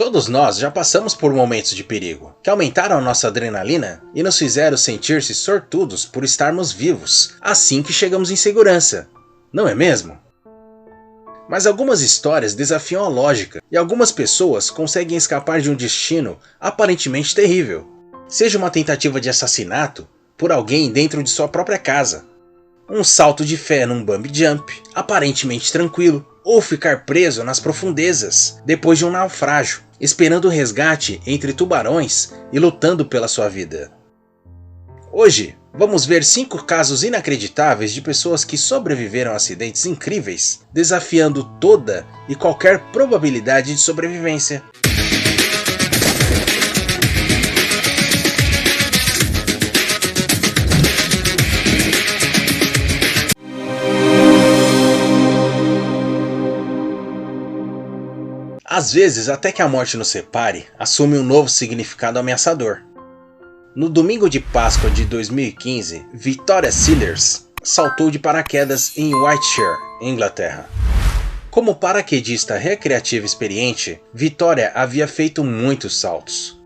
Todos nós já passamos por momentos de perigo, que aumentaram a nossa adrenalina e nos fizeram sentir-se sortudos por estarmos vivos, assim que chegamos em segurança. Não é mesmo? Mas algumas histórias desafiam a lógica e algumas pessoas conseguem escapar de um destino aparentemente terrível. Seja uma tentativa de assassinato por alguém dentro de sua própria casa, um salto de fé num bungee jump, aparentemente tranquilo, ou ficar preso nas profundezas depois de um naufrágio, esperando o resgate entre tubarões e lutando pela sua vida. Hoje, vamos ver 5 casos inacreditáveis de pessoas que sobreviveram a acidentes incríveis, desafiando toda e qualquer probabilidade de sobrevivência. Às vezes, até que a morte nos separe, assume um novo significado ameaçador. No domingo de Páscoa de 2015, Victoria Sellers saltou de paraquedas em Wiltshire, Inglaterra. Como paraquedista recreativa experiente, Victoria havia feito muitos saltos.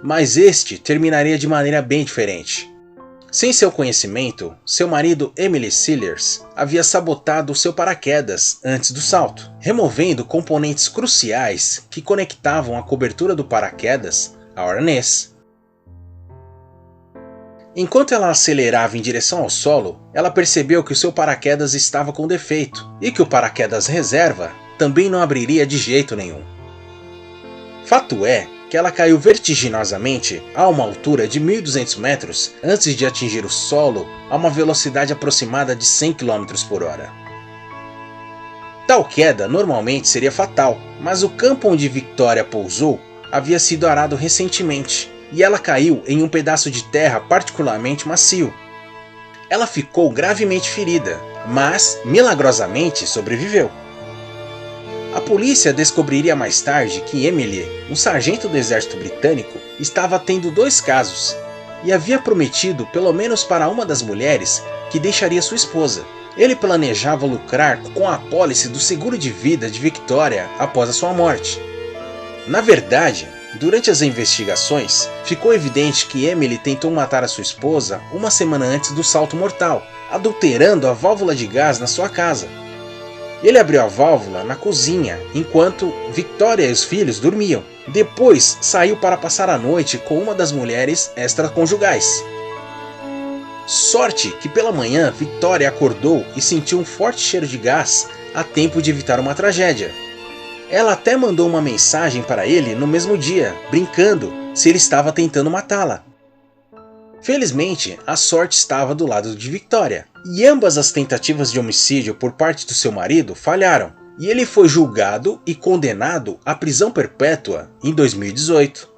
Mas este terminaria de maneira bem diferente. Sem seu conhecimento, seu marido Emily Sellers havia sabotado seu paraquedas antes do salto, removendo componentes cruciais que conectavam a cobertura do paraquedas ao arnês. Enquanto ela acelerava em direção ao solo, ela percebeu que o seu paraquedas estava com defeito e que o paraquedas reserva também não abriria de jeito nenhum. Fato é que ela caiu vertiginosamente a uma altura de 1.200 metros antes de atingir o solo a uma velocidade aproximada de 100 km por hora. Tal queda normalmente seria fatal, mas o campo onde Victoria pousou havia sido arado recentemente e ela caiu em um pedaço de terra particularmente macio. Ela ficou gravemente ferida, mas milagrosamente sobreviveu. A polícia descobriria mais tarde que Emily, um sargento do exército britânico, estava tendo 2 casos e havia prometido pelo menos para uma das mulheres que deixaria sua esposa. Ele planejava lucrar com a apólice do seguro de vida de Victoria após a sua morte. Na verdade, durante as investigações, ficou evidente que Emily tentou matar a sua esposa uma semana antes do salto mortal, adulterando a válvula de gás na sua casa. Ele abriu a válvula na cozinha enquanto Victoria e os filhos dormiam. Depois saiu para passar a noite com uma das mulheres extraconjugais. Sorte que pela manhã Victoria acordou e sentiu um forte cheiro de gás a tempo de evitar uma tragédia. Ela até mandou uma mensagem para ele no mesmo dia, brincando se ele estava tentando matá-la. Felizmente, a sorte estava do lado de Victoria, e ambas as tentativas de homicídio por parte do seu marido falharam, e ele foi julgado e condenado à prisão perpétua em 2018.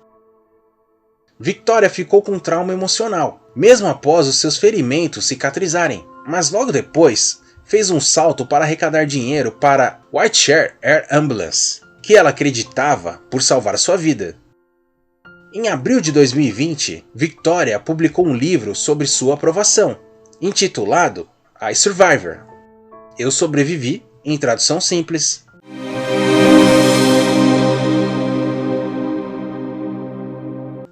Victoria ficou com trauma emocional, mesmo após os seus ferimentos cicatrizarem, mas logo depois fez um salto para arrecadar dinheiro para Wiltshire Air Ambulance, que ela acreditava por salvar sua vida. Em abril de 2020, Victoria publicou um livro sobre sua aprovação, intitulado I Survivor. Eu sobrevivi, em tradução simples.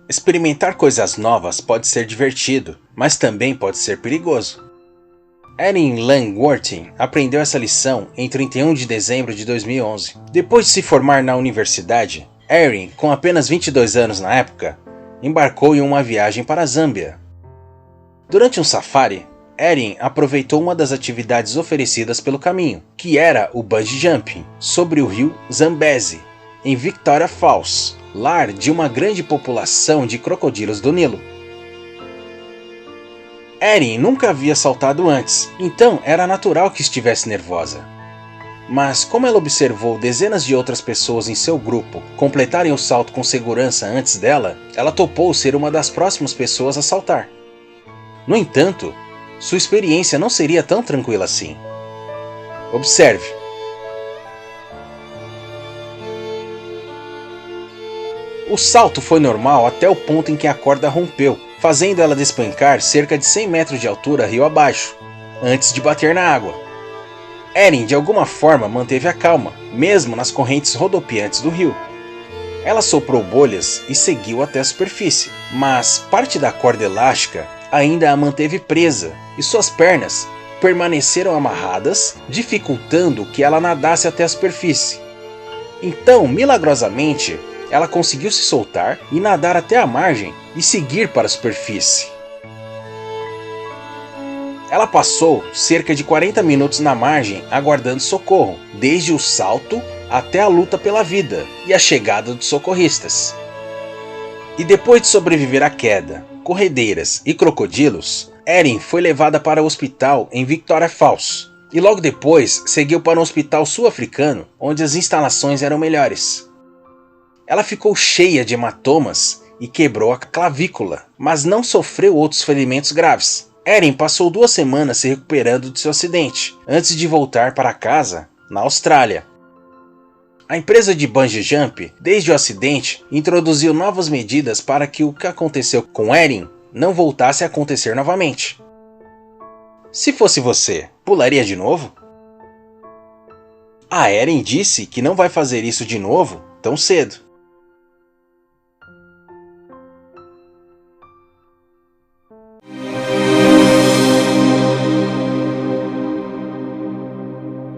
Experimentar coisas novas pode ser divertido, mas também pode ser perigoso. Erin Langworthy aprendeu essa lição em 31 de dezembro de 2011. Depois de se formar na universidade, Erin, com apenas 22 anos na época, embarcou em uma viagem para a Zâmbia. Durante um safari, Erin aproveitou uma das atividades oferecidas pelo caminho, que era o bungee jumping sobre o rio Zambezi, em Victoria Falls, lar de uma grande população de crocodilos do Nilo. Erin nunca havia saltado antes, então era natural que estivesse nervosa. Mas como ela observou dezenas de outras pessoas em seu grupo completarem o salto com segurança antes dela, ela topou ser uma das próximas pessoas a saltar. No entanto, sua experiência não seria tão tranquila assim. Observe. O salto foi normal até o ponto em que a corda rompeu, fazendo ela despencar cerca de 100 metros de altura rio abaixo, antes de bater na água. Erin de alguma forma manteve a calma, mesmo nas correntes rodopiantes do rio. Ela soprou bolhas e seguiu até a superfície, mas parte da corda elástica ainda a manteve presa e suas pernas permaneceram amarradas, dificultando que ela nadasse até a superfície. Então, milagrosamente, ela conseguiu se soltar e nadar até a margem e seguir para a superfície. Ela passou cerca de 40 minutos na margem aguardando socorro, desde o salto até a luta pela vida e a chegada dos socorristas. E depois de sobreviver à queda, corredeiras e crocodilos, Erin foi levada para o hospital em Victoria Falls e logo depois seguiu para um hospital sul-africano onde as instalações eram melhores. Ela ficou cheia de hematomas e quebrou a clavícula, mas não sofreu outros ferimentos graves. Erin passou 2 semanas se recuperando de seu acidente, antes de voltar para casa, na Austrália. A empresa de bungee jump, desde o acidente, introduziu novas medidas para que o que aconteceu com Erin não voltasse a acontecer novamente. Se fosse você, pularia de novo? A Erin disse que não vai fazer isso de novo tão cedo.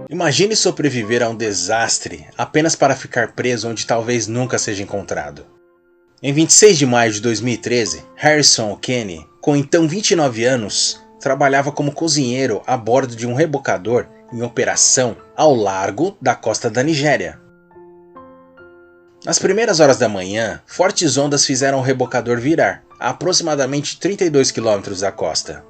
Imagine sobreviver a um desastre apenas para ficar preso onde talvez nunca seja encontrado. Em 26 de maio de 2013, Harrison O'Kenny, com então 29 anos, trabalhava como cozinheiro a bordo de um rebocador em operação ao largo da costa da Nigéria. Nas primeiras horas da manhã, fortes ondas fizeram o rebocador virar, a aproximadamente 32 km da costa.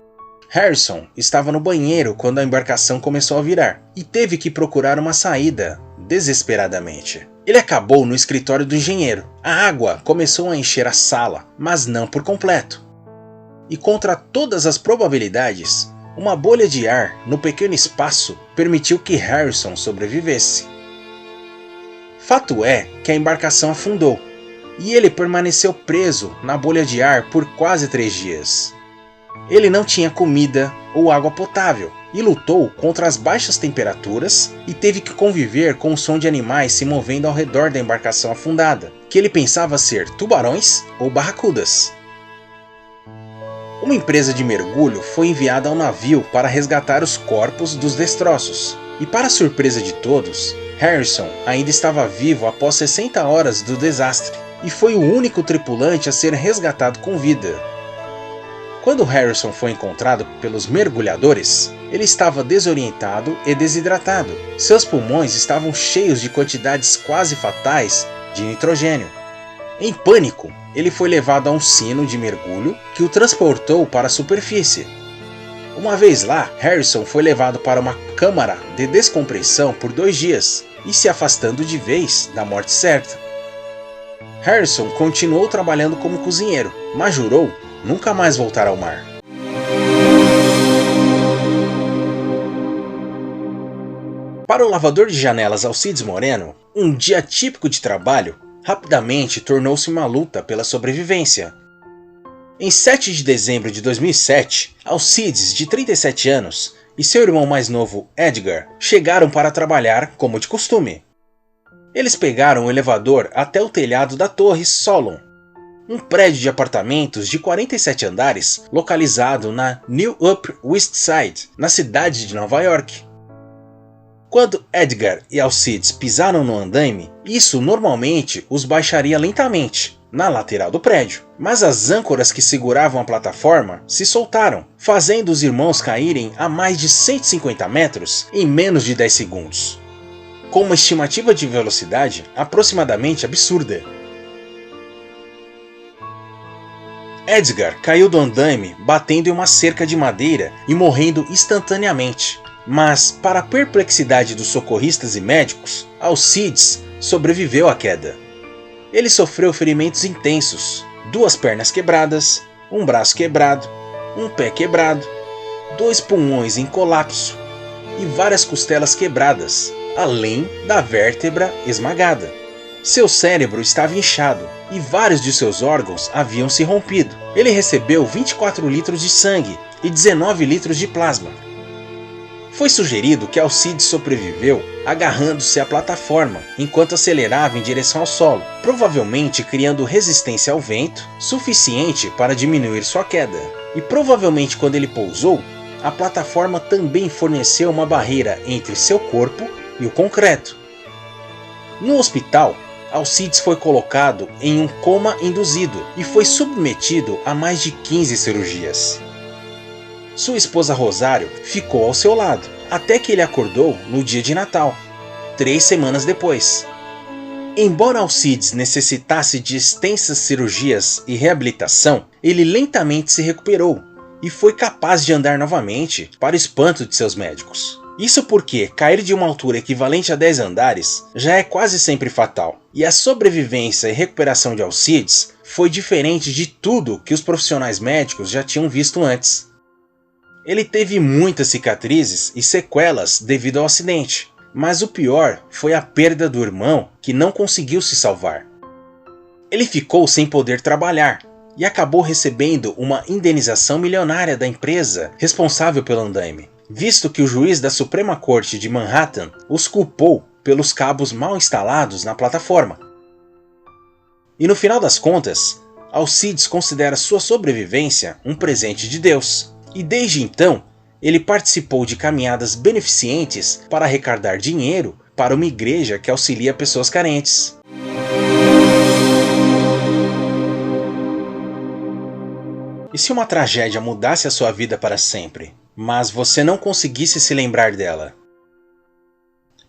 Harrison estava no banheiro quando a embarcação começou a virar e teve que procurar uma saída desesperadamente. Ele acabou no escritório do engenheiro. A água começou a encher a sala, mas não por completo. E contra todas as probabilidades, uma bolha de ar no pequeno espaço permitiu que Harrison sobrevivesse. Fato é que a embarcação afundou e ele permaneceu preso na bolha de ar por quase 3 dias. Ele não tinha comida ou água potável e lutou contra as baixas temperaturas e teve que conviver com o som de animais se movendo ao redor da embarcação afundada, que ele pensava ser tubarões ou barracudas. Uma empresa de mergulho foi enviada ao navio para resgatar os corpos dos destroços, e para surpresa de todos, Harrison ainda estava vivo após 60 horas do desastre e foi o único tripulante a ser resgatado com vida. Quando Harrison foi encontrado pelos mergulhadores, ele estava desorientado e desidratado. Seus pulmões estavam cheios de quantidades quase fatais de nitrogênio. Em pânico, ele foi levado a um sino de mergulho que o transportou para a superfície. Uma vez lá, Harrison foi levado para uma câmara de descompressão por 2 dias e se afastando de vez da morte certa. Harrison continuou trabalhando como cozinheiro, mas jurou nunca mais voltar ao mar. Para o lavador de janelas Alcides Moreno, um dia típico de trabalho rapidamente tornou-se uma luta pela sobrevivência. Em 7 de dezembro de 2007, Alcides, de 37 anos, e seu irmão mais novo, Edgar, chegaram para trabalhar como de costume. Eles pegaram o elevador até o telhado da Torre Solon, um prédio de apartamentos de 47 andares localizado na New Upper West Side, na cidade de Nova York. Quando Edgar e Alcides pisaram no andaime, isso normalmente os baixaria lentamente, na lateral do prédio. Mas as âncoras que seguravam a plataforma se soltaram, fazendo os irmãos caírem a mais de 150 metros em menos de 10 segundos. Com uma estimativa de velocidade aproximadamente absurda. Edgar caiu do andaime batendo em uma cerca de madeira e morrendo instantaneamente. Mas, para a perplexidade dos socorristas e médicos, Alcides sobreviveu à queda. Ele sofreu ferimentos intensos, 2 pernas quebradas, um braço quebrado, um pé quebrado, 2 pulmões em colapso e várias costelas quebradas, além da vértebra esmagada. Seu cérebro estava inchado e vários de seus órgãos haviam se rompido. Ele recebeu 24 litros de sangue e 19 litros de plasma. Foi sugerido que Alcides sobreviveu agarrando-se à plataforma enquanto acelerava em direção ao solo, provavelmente criando resistência ao vento suficiente para diminuir sua queda. E provavelmente quando ele pousou, a plataforma também forneceu uma barreira entre seu corpo e o concreto. No hospital, Alcides foi colocado em um coma induzido e foi submetido a mais de 15 cirurgias. Sua esposa Rosário ficou ao seu lado, até que ele acordou no dia de Natal, 3 semanas depois. Embora Alcides necessitasse de extensas cirurgias e reabilitação, ele lentamente se recuperou e foi capaz de andar novamente, para o espanto de seus médicos. Isso porque cair de uma altura equivalente a 10 andares já é quase sempre fatal, e a sobrevivência e recuperação de Alcides foi diferente de tudo que os profissionais médicos já tinham visto antes. Ele teve muitas cicatrizes e sequelas devido ao acidente, mas o pior foi a perda do irmão, que não conseguiu se salvar. Ele ficou sem poder trabalhar e acabou recebendo uma indenização milionária da empresa responsável pelo andaime, visto que o juiz da Suprema Corte de Manhattan os culpou pelos cabos mal instalados na plataforma. E no final das contas, Alcides considera sua sobrevivência um presente de Deus, e desde então ele participou de caminhadas beneficentes para arrecadar dinheiro para uma igreja que auxilia pessoas carentes. E se uma tragédia mudasse a sua vida para sempre, mas você não conseguisse se lembrar dela?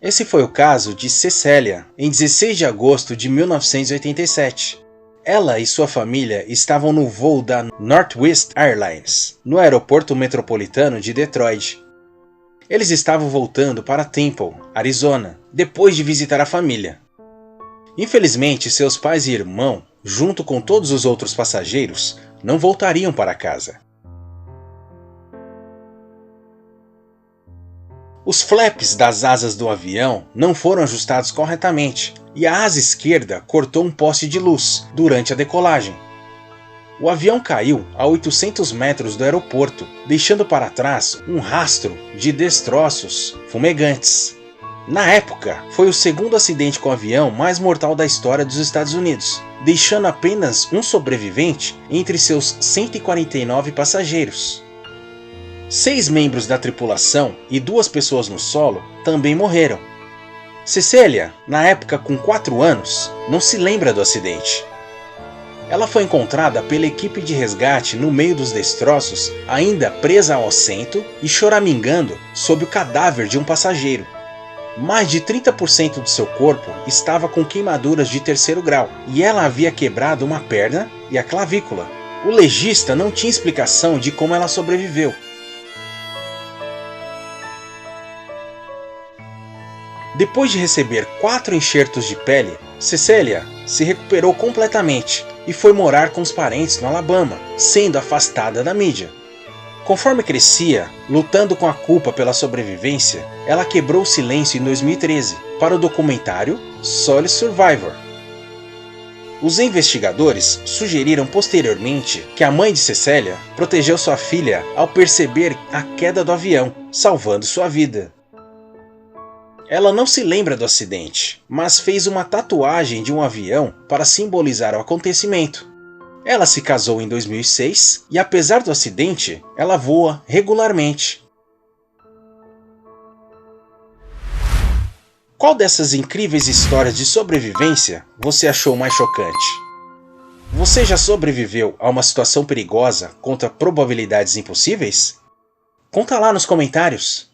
Esse foi o caso de Cecília, em 16 de agosto de 1987. Ela e sua família estavam no voo da Northwest Airlines, no aeroporto metropolitano de Detroit. Eles estavam voltando para Temple, Arizona, depois de visitar a família. Infelizmente, seus pais e irmão, junto com todos os outros passageiros, não voltariam para casa. Os flaps das asas do avião não foram ajustados corretamente e a asa esquerda cortou um poste de luz durante a decolagem. O avião caiu a 800 metros do aeroporto, deixando para trás um rastro de destroços fumegantes. Na época, foi o segundo acidente com avião mais mortal da história dos Estados Unidos, deixando apenas um sobrevivente entre seus 149 passageiros. 6 membros da tripulação e 2 pessoas no solo também morreram. Cecília, na época com 4 anos, não se lembra do acidente. Ela foi encontrada pela equipe de resgate no meio dos destroços, ainda presa ao assento e choramingando sob o cadáver de um passageiro. Mais de 30% do seu corpo estava com queimaduras de 3º grau e ela havia quebrado uma perna e a clavícula. O legista não tinha explicação de como ela sobreviveu. Depois de receber 4 enxertos de pele, Cecília se recuperou completamente e foi morar com os parentes no Alabama, sendo afastada da mídia. Conforme crescia, lutando com a culpa pela sobrevivência, ela quebrou o silêncio em 2013 para o documentário Sole Survivor. Os investigadores sugeriram posteriormente que a mãe de Cecília protegeu sua filha ao perceber a queda do avião, salvando sua vida. Ela não se lembra do acidente, mas fez uma tatuagem de um avião para simbolizar o acontecimento. Ela se casou em 2006 e, apesar do acidente, ela voa regularmente. Qual dessas incríveis histórias de sobrevivência você achou mais chocante? Você já sobreviveu a uma situação perigosa contra probabilidades impossíveis? Conta lá nos comentários!